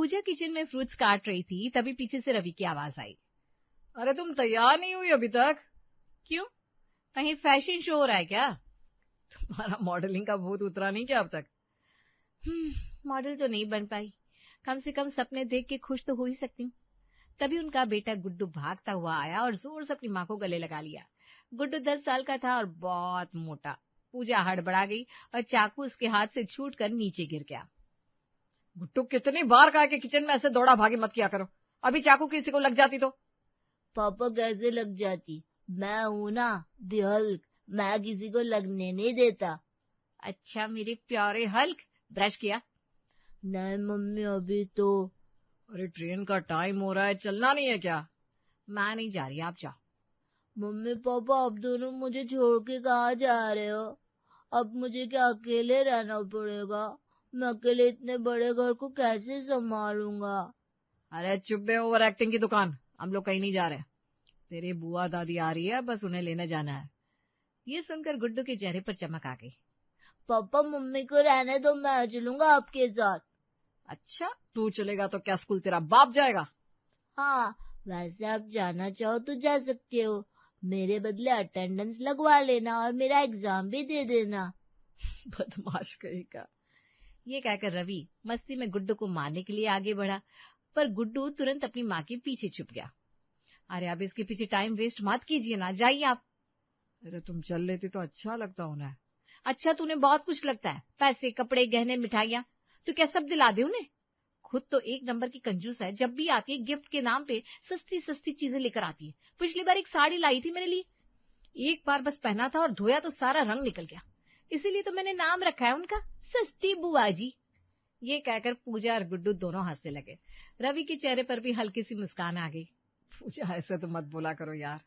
पूजा kitchen में fruits काट रही थी, तभी पीछे से रवि की आवाज आई। अरे तुम तैयार नहीं हुई अभी तक? क्यों, कहीं फैशन शो हो रहा है क्या? तुम्हारा मॉडलिंग का भूत उतरा नहीं क्या अब तक? मॉडल तो नहीं बन पाई, कम से कम सपने देख के खुश तो हो ही सकती हूँ। तभी उनका बेटा गुड्डू भागता हुआ आया और जोर से अपनी माँ को गले लगा लिया। गुड्डू 10 साल का था और बहुत मोटा। पूजा हड़बड़ा गई और चाकू उसके हाथ से छूटकर नीचे गिर गया। गुड्डू, कितनी बार कहा कि किचन में ऐसे दौड़ा भागी मत किया करो, अभी चाकू किसी को लग जाती तो? पापा कैसे लग जाती, मैं हूं ना दी हल्क, मैं किसी को लगने नहीं देता। अच्छा मेरे प्यारे हल्क, ब्रश किया? नहीं मम्मी अभी तो। अरे ट्रेन का टाइम हो रहा है, चलना नहीं है क्या? मैं नहीं जा रही, आप जाओ। मम्मी पापा आप दोनों मुझे छोड़ के कहाँ जा रहे हो? अब मुझे क्या अकेले रहना पड़ेगा? मैं अकेले इतने बड़े घर को कैसे संभालूंगा? अरे चुप बे, ओवर एक्टिंग की दुकान, हम लोग कहीं नहीं जा रहे। तेरी बुआ दादी आ रही है, बस उन्हें लेने जाना है। ये सुनकर गुड्डू के चेहरे पर चमक आ गई। पापा मम्मी को रहने दो, मैं चलूंगा आपके साथ। अच्छा, तू चलेगा तो क्या स्कूल तेरा बाप जाएगा? हाँ, वैसे आप जाना चाहो तो जा सकते हो, मेरे बदले अटेंडेंस लगवा लेना और मेरा एग्जाम भी दे देना। बदमाश कहीं का। ये कहकर रवि मस्ती में गुड्डू को मारने के लिए आगे बढ़ा, पर गुड्डू तुरंत अपनी माँ के पीछे छुप गया। अरे अब इसके पीछे टाइम वेस्ट मत कीजिए ना, जाइए आप। अरे तुम चल लेती तो अच्छा लगता उन्हें। अच्छा तो उन्हें बहुत कुछ लगता है, पैसे, कपड़े, गहने, मिठाइयाँ, तो क्या सब दिला दे उन्हें? खुद तो एक नंबर की कंजूस है, जब भी आती है गिफ्ट के नाम पे सस्ती सस्ती चीजें लेकर आती है। पिछली बार एक साड़ी लाई थी मेरे लिए, एक बार बस पहना था और धोया तो सारा रंग निकल गया, इसीलिए तो मैंने नाम रखा है उनका सस्ती बुआ जी। ये कहकर पूजा और गुड्डू दोनों हंसने लगे। रवि के चेहरे पर भी हल्की सी मुस्कान आ गई। पूजा ऐसे तो मत बोला करो यार,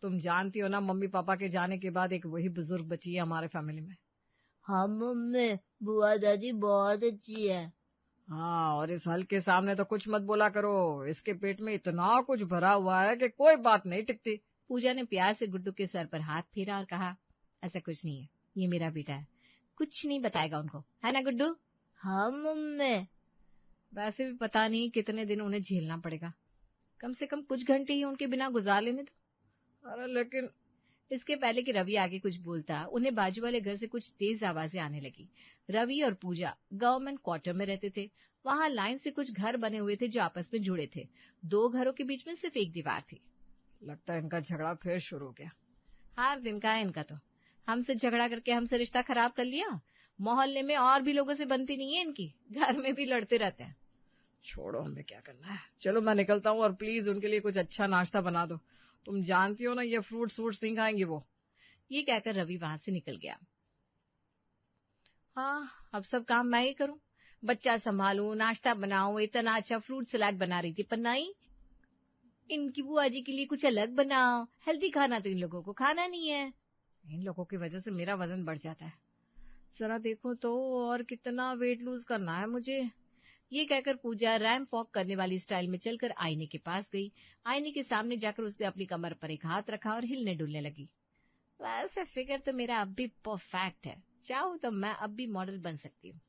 तुम जानती हो ना मम्मी पापा के जाने के बाद एक वही बुजुर्ग बची है हमारे फैमिली में। हाँ मम्मी, बुआ दादी बहुत अच्छी है। हाँ, और इस हल के सामने तो कुछ मत बोला करो, इसके पेट में इतना कुछ भरा हुआ है कि कोई बात नहीं टिकती। पूजा ने प्यार से गुड्डू के सर पर हाथ फेरा और कहा, ऐसा कुछ नहीं है, ये मेरा बेटा है, कुछ नहीं बताएगा उनको, है ना गुड्डू? हाँ मम्मी। वैसे भी पता नहीं कितने दिन उन्हें झेलना पड़ेगा, कम से कम कुछ घंटे ही उनके बिना गुजार लेने दो। अरे लेकिन इसके पहले कि रवि आगे कुछ बोलता, उन्हें बाजू वाले घर से कुछ तेज आवाजें आने लगी। रवि और पूजा गवर्नमेंट क्वार्टर में रहते थे। वहां लाइन से कुछ घर बने हुए थे जो आपस में जुड़े थे। दो घरों के बीच में सिर्फ एक दीवार थी। लगता है इनका झगड़ा फिर शुरू हो गया। हर दिन का है इनका तो, हमसे झगड़ा करके हमसे रिश्ता खराब कर लिया, मोहल्ले में और भी लोगों से बनती नहीं है इनकी, घर में भी लड़ते रहते हैं। छोड़ो, हमें क्या करना है, चलो मैं निकलता हूँ और प्लीज उनके लिए कुछ अच्छा नाश्ता बना दो, तुम जानती हो ना ये फ्रूट्स नहीं खाएंगे वो। ये कहकर रवि वहां से निकल गया। हाँ, अब सब काम मैं ही करूं, बच्चा संभालूं, नाश्ता बनाऊं, इतना अच्छा फ्रूट सलाद बना रही थी पर नहीं, इनकी बुआ जी के लिए कुछ अलग बनाओ, हेल्दी खाना तो इन लोगों को खाना नहीं है। इन लोगों की वजह से मेरा वजन बढ़ जाता है, जरा देखो तो और कितना वेट लूज करना है मुझे। ये कहकर पूजा रैंप वॉक करने वाली स्टाइल में चलकर आईने के पास गई। आईने के सामने जाकर उसने अपनी कमर पर एक हाथ रखा और हिलने डुलने लगी। वैसे फिगर तो मेरा अब भी परफेक्ट है, चाहूं तो मैं अब भी मॉडल बन सकती हूँ।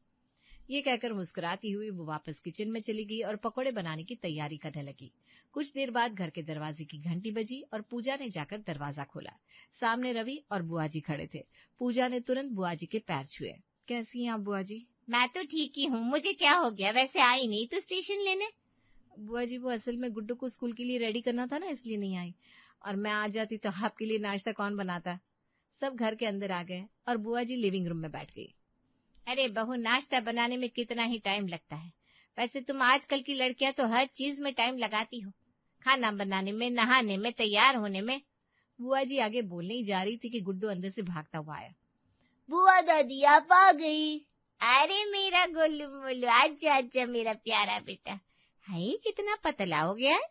ये कहकर मुस्कुराती हुई वो वापस किचन में चली गई और पकौड़े बनाने की तैयारी करने लगी। कुछ देर बाद घर के दरवाजे की घंटी बजी और पूजा ने जाकर दरवाजा खोला। सामने रवि और बुआ जी खड़े थे। पूजा ने तुरंत बुआ जी के पैर छुए। कैसी हैं आप बुआ जी? मैं तो ठीक ही हूँ, मुझे क्या हो गया, वैसे आई नहीं तो स्टेशन लेने। बुआ जी वो असल में गुड्डू को स्कूल के लिए रेडी करना था ना, इसलिए नहीं आई, और मैं आ जाती तो आपके लिए नाश्ता कौन बनाता। सब घर के अंदर आ गए और बुआ जी लिविंग रूम में बैठ गई। अरे बहू, नाश्ता बनाने में कितना ही टाइम लगता है, वैसे तुम आजकल की लड़कियां तो हर चीज में टाइम लगाती हो, खाना बनाने में, नहाने में, तैयार होने में। बुआ जी आगे बोलने ही जा रही थी कि गुड्डू अंदर से भागता हुआ आया। बुआ दादी आप आ गई। अरे मेरा गोलू मोलू, आजा आजा मेरा प्यारा बेटा। हाय कितना पतला हो गया है,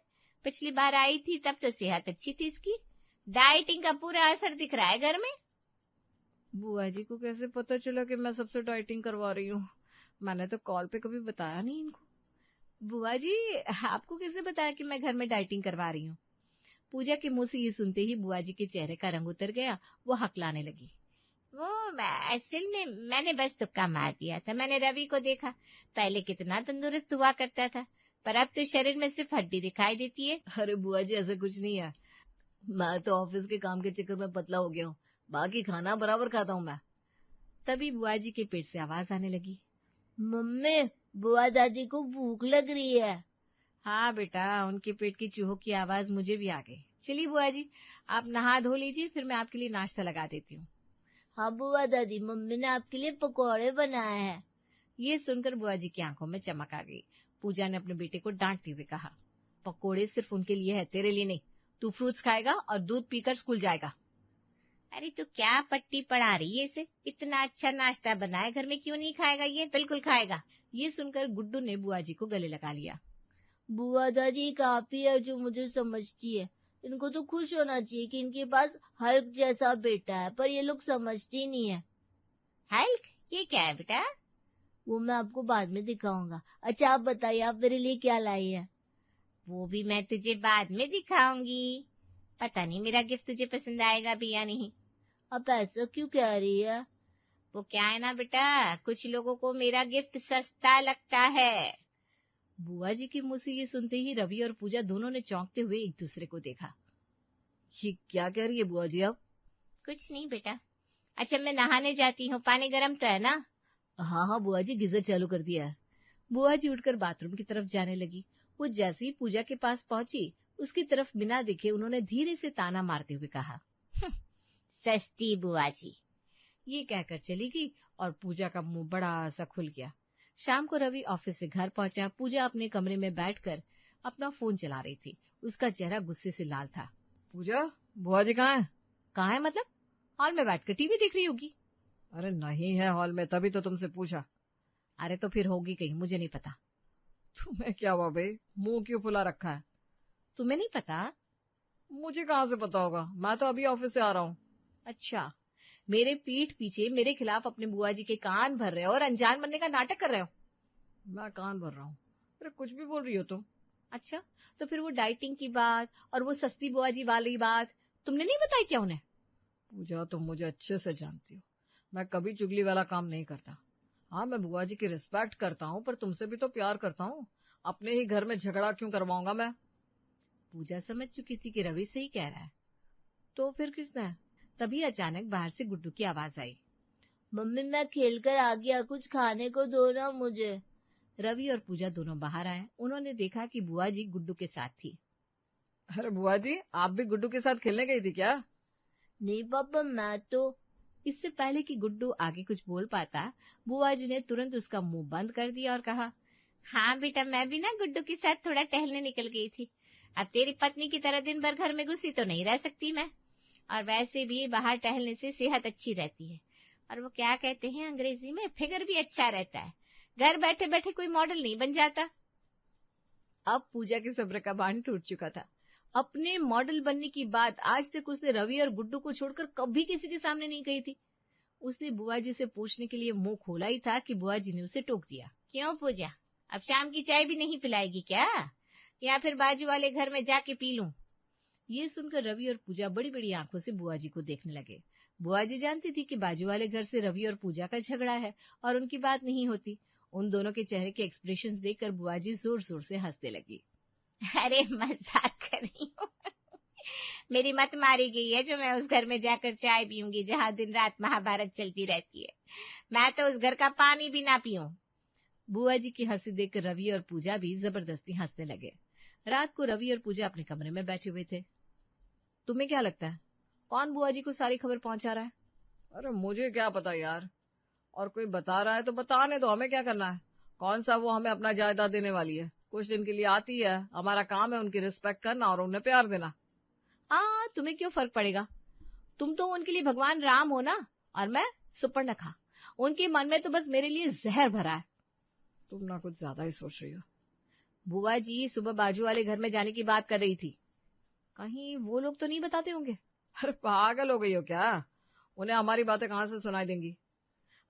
पिछली बार आई थी तब तो सेहत अच्छी थी इसकी, डाइटिंग का पूरा असर दिख रहा है घर में। बुआ जी को कैसे पता चला कि मैं सबसे डाइटिंग करवा रही हूँ? मैंने तो कॉल पे कभी बताया नहीं इनको। बुआ जी, आपको किसने बताया कि मैं घर में डाइटिंग करवा रही हूँ? पूजा के मुंह से ये सुनते ही बुआ जी के चेहरे का रंग उतर गया, वो हकलाने लगी। वो असल में मैंने बस तुक्का मार दिया था। मैंने रवि को देखा, पहले कितना तंदुरुस्त हुआ करता था, पर अब तो शरीर में सिर्फ हड्डी दिखाई देती है। अरे बुआ जी, ऐसा कुछ नहीं है। मैं तो ऑफिस के काम के चक्कर में पतला हो गया हूँ, बाकी खाना बराबर खाता हूँ मैं। तभी बुआ जी के पेट से आवाज आने लगी, मम्मी, बुआ दादी को भूख लग रही है। हाँ बेटा, उनके पेट की चूहों की आवाज मुझे भी आ गई। चलिए बुआ जी, आप नहा धो लीजिए, फिर मैं आपके लिए नाश्ता लगा देती हूँ। हाँ बुआ दादी, मम्मी ने आपके लिए पकौड़े बनाए हैं। ये सुनकर बुआ जी की आंखों में चमक आ गई। पूजा ने अपने बेटे को डांटते हुए कहा, पकोड़े सिर्फ उनके लिए है, तेरे लिए नहीं। तू फ्रूट्स खाएगा और दूध पीकर स्कूल जाएगा। अरे तू क्या पट्टी पढ़ा रही है इसे? इतना अच्छा नाश्ता बनाए घर में, क्यों नहीं खाएगा? ये बिल्कुल खाएगा। ये सुनकर गुड्डू ने बुआ जी को गले लगा लिया। बुआ दादी काफी है जो मुझे समझती है। इनको तो खुश होना चाहिए कि इनके पास हल्क जैसा बेटा है, पर ये लोग समझते ही नहीं है। हल्क? ये क्या है बेटा? वो मैं आपको बाद में दिखाऊंगा। अच्छा आप बताइए, आप मेरे लिए क्या लाई है? वो भी मैं तुझे बाद में दिखाऊंगी। पता नहीं मेरा गिफ्ट तुझे पसंद आएगा भी या नहीं। आप ऐसा क्यों कह रही है? वो क्या है ना बेटा, कुछ लोगों को मेरा गिफ्ट सस्ता लगता है। बुआ जी के मुंह से ये सुनते ही रवि और पूजा दोनों ने चौंकते हुए एक दूसरे को देखा। ये क्या कह रही है बुआ जी आप? कुछ नहीं बेटा। अच्छा मैं नहाने जाती हूँ, पानी गर्म तो है ना? हाँ हाँ बुआ जी, गीजर चालू कर दिया है। बुआ जी उठकर बाथरूम की तरफ जाने लगी। वो जैसे ही पूजा के पास पहुंची, उसकी तरफ बिना देखे उन्होंने धीरे से ताना मारते हुए कहा, सस्ती बुआ जी। ये कहकर चली गई और पूजा का मुंह बड़ा सा खुल गया। शाम को रवि ऑफिस से घर पहुंचा। पूजा अपने कमरे में बैठकर अपना फोन चला रही थी। उसका चेहरा गुस्से से लाल था। पूजा, बुआ जी कहाँ है? कहाँ है मतलब? हॉल में बैठकर टीवी देख रही होगी। अरे नहीं है हॉल में, तभी तो तुमसे पूछा। अरे तो फिर होगी कहीं, मुझे नहीं पता। तुम्हें क्या हुआ भाई, मुंह क्यों फुला रखा है? तुम्हें नहीं पता? मुझे कहाँ से पता होगा, मैं तो अभी ऑफिस से आ रहा हूँ। अच्छा, मेरे पीठ पीछे मेरे खिलाफ अपने बुआ जी के कान भर रहे हो और अनजान बनने का नाटक कर रहे हो। मैं कान भर रहा हूँ? अरे कुछ भी बोल रही हो तुम। अच्छा, तो फिर वो डाइटिंग की बात और वो सस्ती बुआ जी वाली बात तुमने नहीं बताई क्या उन्हें? पूजा, तुम मुझे अच्छे से जानती हो, मैं कभी चुगली वाला काम नहीं करता। हाँ, मैं बुआ जी की रिस्पेक्ट करता हूँ, पर तुमसे भी तो प्यार करता हूँ। अपने ही घर में झगड़ा क्यों करवाऊंगा मैं? पूजा समझ चुकी थी कि रवि सही कह रहा है। तो फिर किसने? तभी अचानक बाहर से गुड्डू की आवाज आई, मम्मी मैं खेल कर आ गया, कुछ खाने को दो ना मुझे। रवि और पूजा दोनों बाहर आए। उन्होंने देखा कि बुआ जी गुड्डू के साथ थी। अरे बुआ जी, आप भी गुड्डू के साथ खेलने गई थी क्या? नहीं पापा, मैं तो। इससे पहले कि गुड्डू आगे कुछ बोल पाता, बुआ जी ने तुरंत उसका मुंह बंद कर दिया और कहा, हाँ बेटा, मैं भी ना गुड्डू के साथ थोड़ा टहलने निकल गई थी। अब तेरी पत्नी की तरह दिन भर घर में घुसी तो नहीं रह सकती मैं, और वैसे भी बाहर टहलने से सेहत अच्छी रहती है, और वो क्या कहते हैं अंग्रेजी में, फिगर भी अच्छा रहता है। घर बैठे बैठे कोई मॉडल नहीं बन जाता। अब पूजा के सब्र का बांध टूट चुका था। अपने मॉडल बनने की बात आज तक उसने रवि और गुड्डू को छोड़कर कभी किसी के सामने नहीं कही थी। उसने बुआ जी से पूछने के लिए मुंह खोला ही था कि बुआ जी ने उसे टोक दिया, क्यों पूजा, अब शाम की चाय भी नहीं पिलाएगी क्या, या फिर बाजू वाले घर में जाके पी लूं? ये सुनकर रवि और पूजा बड़ी बड़ी आंखों से बुआ जी को देखने लगे। बुआ जी जानती थी कि बाजू वाले घर से रवि और पूजा का झगड़ा है और उनकी बात नहीं होती। उन दोनों के चेहरे के एक्सप्रेशंस देखकर बुआ जी जोर जोर से हंसने लगी। अरे मजाक कर रही हूँ। मेरी मत मारी गई है जो मैं उस घर में जाकर चाय पीऊंगी जहाँ दिन रात महाभारत चलती रहती है। मैं तो उस घर का पानी भी ना पीऊं। बुआ जी की हंसी देखकर रवि और पूजा भी जबरदस्ती हंसने लगे। रात को रवि और पूजा अपने कमरे में बैठे हुए थे। तुम्हें क्या लगता है, कौन बुआ जी को सारी खबर पहुंचा रहा है? अरे मुझे क्या पता यार, और कोई बता रहा है तो बताने दो, हमें क्या करना है? कौन सा वो हमें अपना जायदाद देने वाली है? कुछ दिन के लिए आती है, हमारा काम है उनकी रिस्पेक्ट करना और उन्हें प्यार देना। हाँ, तुम्हें क्यों फर्क पड़ेगा? तुम तो उनके लिए भगवान राम हो ना, और मैं सुपर्णखा। उनके मन में तो बस मेरे लिए जहर भरा है। तुम ना कुछ ज्यादा ही सोच रही हो। बुआ जी सुबह बाजू वाले घर में जाने की बात कर रही थी, कहीं वो लोग तो नहीं बताते होंगे? अरे पागल हो गई हो क्या, उन्हें हमारी बातें कहाँ से सुनाई देंगी?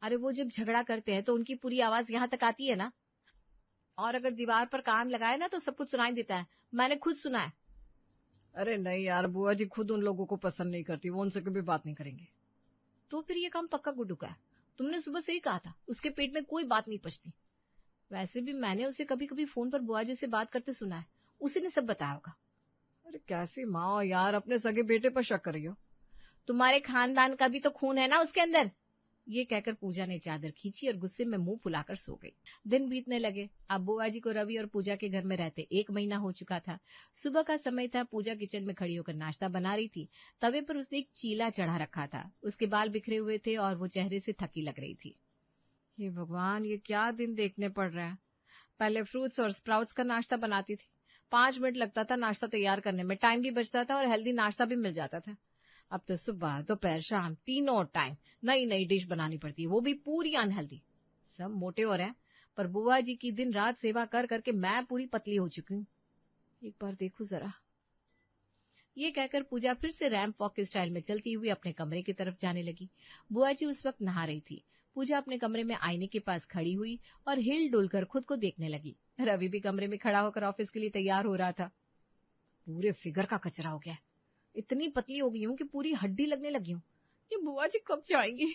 अरे वो जब झगड़ा करते हैं तो उनकी पूरी आवाज यहाँ तक आती है ना, और अगर दीवार पर कान लगाए ना तो सब कुछ सुनाई देता है। मैंने खुद सुना है। अरे नहीं यार, बुआ जी खुद उन लोगों को पसंद नहीं करती, वो उनसे कभी बात नहीं करेंगे। तो फिर ये काम पक्का गुड्डू का है। तुमने सुबह से ही कहा था उसके पेट में कोई बात नहीं पचती। वैसे भी मैंने उसे कभी कभी फोन पर बुआ जी से बात करते सुना है, उसी ने सब बताया होगा। अरे कैसी माँ हो यार, अपने सगे बेटे पर शक कर रही हो। तुम्हारे खानदान का भी तो खून है ना उसके अंदर। ये कहकर पूजा ने चादर खींची और गुस्से में मुंह फुलाकर सो गई। दिन बीतने लगे। अब बुआ जी को रवि और पूजा के घर में रहते 1 महीना हो चुका था। सुबह का समय था। पूजा किचन में खड़ी होकर नाश्ता बना रही थी। तवे पर उसने एक चीला चढ़ा रखा था। उसके बाल बिखरे हुए थे और वो चेहरे से थकी लग रही थी। हे भगवान, ये क्या दिन देखने पड़ रहा है। पहले फ्रूट्स और स्प्राउट्स का नाश्ता बनाती थी। 5 मिनट लगता था नाश्ता तैयार करने में, टाइम भी बचता था और हेल्दी नाश्ता भी मिल जाता था। अब तो सुबह दोपहर शाम तीनों टाइम नई नई डिश बनानी पड़ती है, वो भी पूरी अनहेल्दी। सब मोटे हो रहे हैं, पर बुआ जी की दिन रात सेवा कर करके मैं पूरी पतली हो चुकी हूँ। एक बार देखो जरा। ये कहकर पूजा फिर से रैंप वॉक के स्टाइल में चलती हुई अपने कमरे की तरफ जाने लगी। बुआ जी उस वक्त नहा रही थी। पूजा अपने कमरे में आईने के पास खड़ी हुई और हिल डुल कर खुद को देखने लगी। रवि भी कमरे में खड़ा होकर ऑफिस के लिए तैयार हो रहा था। पूरे फिगर का कचरा हो गया। इतनी पतली हो गई हूँ कि पूरी हड्डी लगने लगी हूँ। ये बुआ जी कब जाएंगी?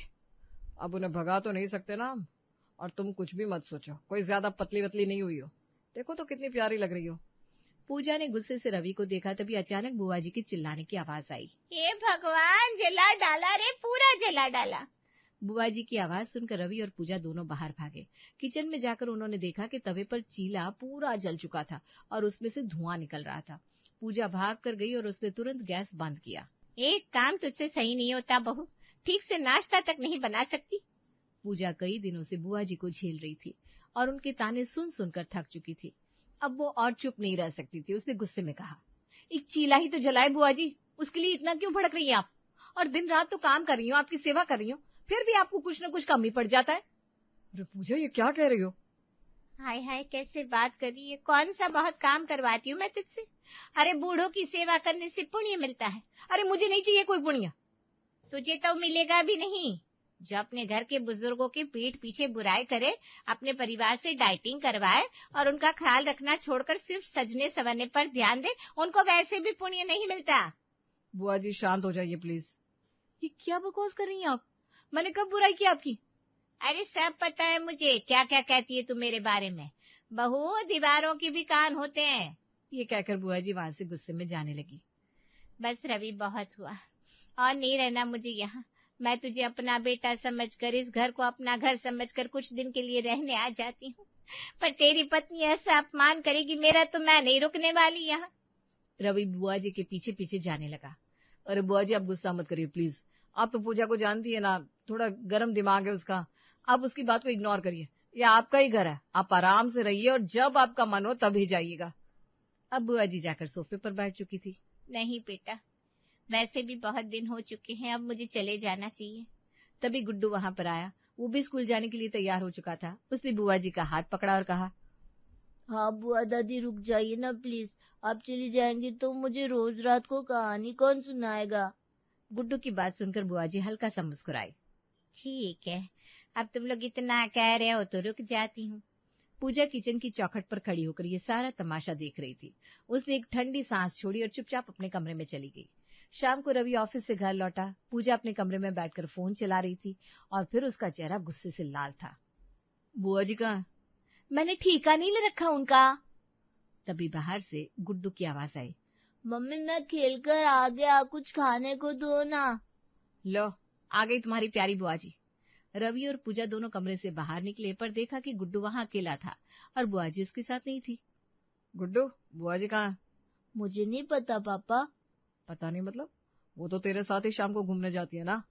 अब उन्हें भगा तो नहीं सकते ना हम। और तुम कुछ भी मत सोचो, कोई ज्यादा पतली वतली नहीं हुई हो। देखो तो कितनी प्यारी लग रही हो। पूजा ने गुस्से से रवि को देखा, तभी अचानक बुआ जी की चिल्लाने की आवाज आई। हे भगवान, जला डाला रे, पूरा जला डाला। बुआ जी की आवाज सुनकर रवि और पूजा दोनों बाहर भागे। किचन में जाकर उन्होंने देखा कि तवे पर चीला पूरा जल चुका था और उसमें से धुआं निकल रहा था। पूजा भाग कर गई और उसने तुरंत गैस बंद किया। एक काम तुझसे सही नहीं होता बहू, ठीक से नाश्ता तक नहीं बना सकती। पूजा कई दिनों से बुआ जी को झेल रही थी और उनके ताने सुन सुनकर थक चुकी थी। अब वो और चुप नहीं रह सकती थी। उसने गुस्से में कहा, एक चीला ही तो जलाए बुआ जी, उसके लिए इतना क्यों भड़क रही है आप? और दिन रात तो काम कर रही हूँ, आपकी सेवा कर रही हूँ, फिर भी आपको कुछ न कुछ कमी पड़ जाता है। अरे पूजा, ये क्या कह रही हो? हाय हाय, कैसे बात कर रही है। कौन सा बहुत काम करवाती हूँ मैं तुझसे? अरे बूढ़ों की सेवा करने से पुण्य मिलता है। अरे मुझे नहीं चाहिए कोई पुण्य। तुझे तो मिलेगा भी नहीं। जो अपने घर के बुजुर्गों के पीठ पीछे बुराई करे, अपने परिवार से डाइटिंग करवाए और उनका ख्याल रखना छोड़कर सिर्फ सजने संवरने पर ध्यान दे, उनको वैसे भी पुण्य नहीं मिलता। बुआ जी शांत हो जाइए प्लीज। ये क्या बकवास कर रही हैं आप? मैंने कब बुराई की आपकी? अरे सब पता है मुझे, क्या क्या कहती है तू मेरे बारे में। बहू, दीवारों के भी कान होते हैं। ये कहकर बुआ जी वहां से गुस्से में जाने लगी। बस रवि, बहुत हुआ, और नहीं रहना मुझे यहाँ। मैं तुझे अपना बेटा समझकर, इस घर को अपना घर समझकर कुछ दिन के लिए रहने आ जाती हूँ, पर तेरी पत्नी ऐसा अपमान करेगी मेरा तो मैं नहीं रुकने वाली यहाँ। रवि बुआ जी के पीछे पीछे जाने लगा। अरे बुआ जी, आप गुस्सा मत करिए प्लीज। आप तो पूजा को जानती है ना, थोड़ा गर्म दिमाग है उसका। आप उसकी बात को इग्नोर करिए। ये आपका ही घर है, आप आराम से रहिए और जब आपका मन हो तभी जाइएगा। अब बुआ जी जाकर सोफे पर बैठ चुकी थी। नहीं बेटा, वैसे भी बहुत दिन हो चुके हैं, अब मुझे चले जाना चाहिए। तभी गुड्डू वहां पर आया। वो भी स्कूल जाने के लिए तैयार हो चुका था। उसने बुआ जी का हाथ पकड़ा और कहा, हाँ बुआ दादी, रुक जाइए ना प्लीज। आप चली जाएंगी तो मुझे रोज रात को कहानी कौन सुनाएगा? गुड्डू की बात सुनकर बुआ जी हल्का सा मुस्कुराई। ठीक है, अब तुम लोग इतना कह रहे हो तो रुक जाती हूँ। पूजा किचन की चौखट पर खड़ी होकर ये सारा तमाशा देख रही थी। उसने एक ठंडी सांस छोड़ी और चुपचाप अपने कमरे में चली गई। शाम को रवि ऑफिस से घर लौटा। पूजा अपने कमरे में बैठकर फोन चला रही थी और फिर उसका चेहरा गुस्से से लाल था। बुआ जी कहाँ? मैंने ठीका नहीं ले रखा उनका। तभी बाहर से गुड्डू की आवाज आई, मम्मी मैं खेल कर आ गया, कुछ खाने को दो ना। लो, आ गई तुम्हारी प्यारी बुआ जी। रवि और पूजा दोनों कमरे से बाहर निकले, पर देखा कि गुड्डू वहां अकेला था और बुआ जी उसके साथ नहीं थी। गुड्डू, बुआ जी कहाँ? मुझे नहीं पता पापा। पता नहीं मतलब? वो तो तेरे साथ ही शाम को घूमने जाती है ना?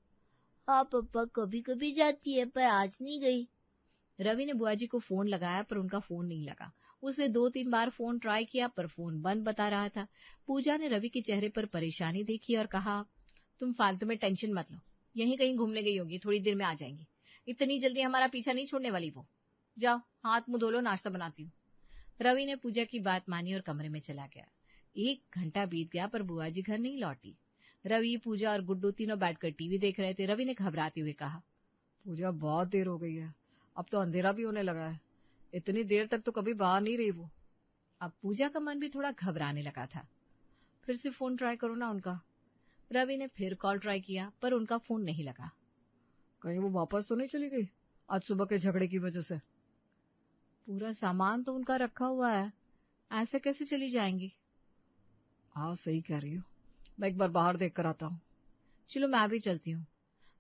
हाँ पापा, कभी कभी जाती है, पर आज नहीं गई। रवि ने बुआ जी को फोन लगाया, पर उनका फोन नहीं लगा। उसने 2-3 बार फोन ट्राई किया, पर फोन बंद बता रहा था। पूजा ने रवि के चेहरे पर परेशानी देखी और कहा, तुम फालतू में टेंशन मत लो, यहीं कहीं घूमने गई होगी, थोड़ी देर में आ जाएंगी। इतनी जल्दी हमारा पीछा नहीं छोड़ने वाली वो। जाओ हाथ मुंह धो लो, नाश्ता बनाती हूँ। रवि ने पूजा की बात मानी और कमरे में चला गया। 1 घंटा बीत गया, पर बुआ जी घर नहीं लौटी। रवि, पूजा और गुड्डू तीनों बैठकर टीवी देख रहे थे। रवि ने घबराते हुए कहा, पूजा बहुत देर हो गई है, अब तो अंधेरा भी होने लगा है। इतनी देर तक तो कभी बाहर नहीं रही वो। अब पूजा का मन भी थोड़ा घबराने लगा था। फिर से फोन ट्राई करो ना उनका। रवि ने फिर कॉल ट्राई किया, पर उनका फोन नहीं लगा। कहीं वो वापस तो नहीं चली गई आज सुबह के झगड़े की वजह से? पूरा सामान तो उनका रखा हुआ है, ऐसे कैसे चली जाएंगी? हाँ सही कह रही हो, मैं एक बार बाहर देख कर आता हूँ। चलो मैं भी चलती हूँ।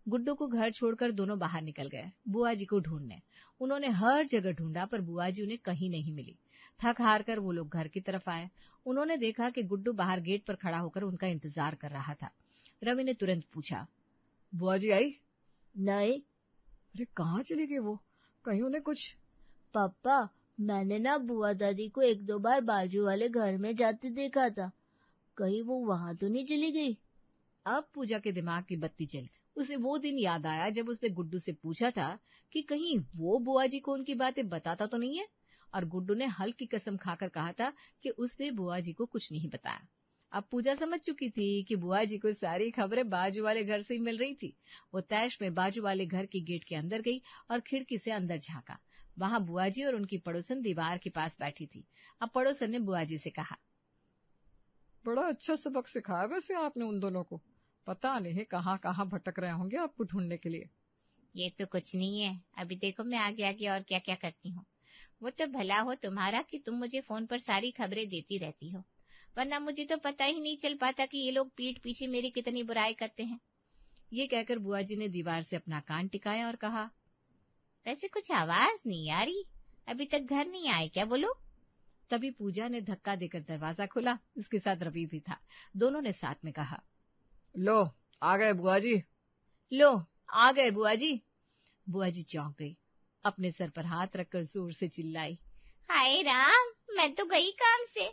गुड्डू को घर छोड़कर दोनों बाहर निकल गए बुआ जी को ढूंढने। उन्होंने हर जगह ढूंढा पर बुआ जी उन्हें कहीं नहीं मिली। थक हार कर वो लोग घर की तरफ आए। उन्होंने देखा कि गुड्डू बाहर गेट पर खड़ा होकर उनका इंतजार कर रहा था। रवि ने तुरंत पूछा, बुआ जी आई? नहीं। अरे कहाँ चली गई वो? कहीं उन्हें कुछ? पापा, मैंने ना बुआ दादी को 1-2 बार बाजू वाले घर में जाते देखा था, कहीं वो वहां तो नहीं चली गई? अब पूजा के दिमाग की बत्ती जली। उसे वो दिन याद आया जब उसने गुड्डू से पूछा था कि कहीं वो बुआ जी को उनकी बातें बताता तो नहीं है, और गुड्डू ने हल्की कसम खाकर कहा था कि उसने बुआ जी को कुछ नहीं बताया। अब पूजा समझ चुकी थी कि बुआ जी को सारी खबरें बाजू वाले घर से ही मिल रही थी। वो तैश में बाजू वाले घर के गेट के अंदर गई और खिड़की से अंदर झांका। वहां बुआ जी और उनकी पड़ोसन दीवार के पास बैठी थी। अब पड़ोसन ने बुआ जी से कहा, बड़ा अच्छा सबक सिखाया वैसे आपने उन दोनों को। पता नहीं कहाँ कहाँ भटक रहे होंगे आपको ढूंढने के लिए। ये तो कुछ नहीं है, अभी देखो मैं आगे आगे और क्या क्या करती हूँ। वो तो भला हो तुम्हारा कि तुम मुझे फोन पर सारी खबरें देती रहती हो, वरना मुझे तो पता ही नहीं चल पाता कि ये लोग पीठ पीछे मेरी कितनी बुराई करते हैं। ये कहकर बुआ जी ने दीवार से अपना कान टिकाया और कहा, वैसे कुछ आवाज नहीं आ रही, अभी तक घर नहीं आए क्या वो लोग? तभी पूजा ने धक्का देकर दरवाजा खोला। उसके साथ रवि भी था। दोनों ने साथ में कहा, लो आ गए बुआ जी। लो आ गए बुआ जी। बुआ जी चौंक गई, अपने सर पर हाथ रखकर जोर से चिल्लाई, हाय राम, मैं तो गई काम से,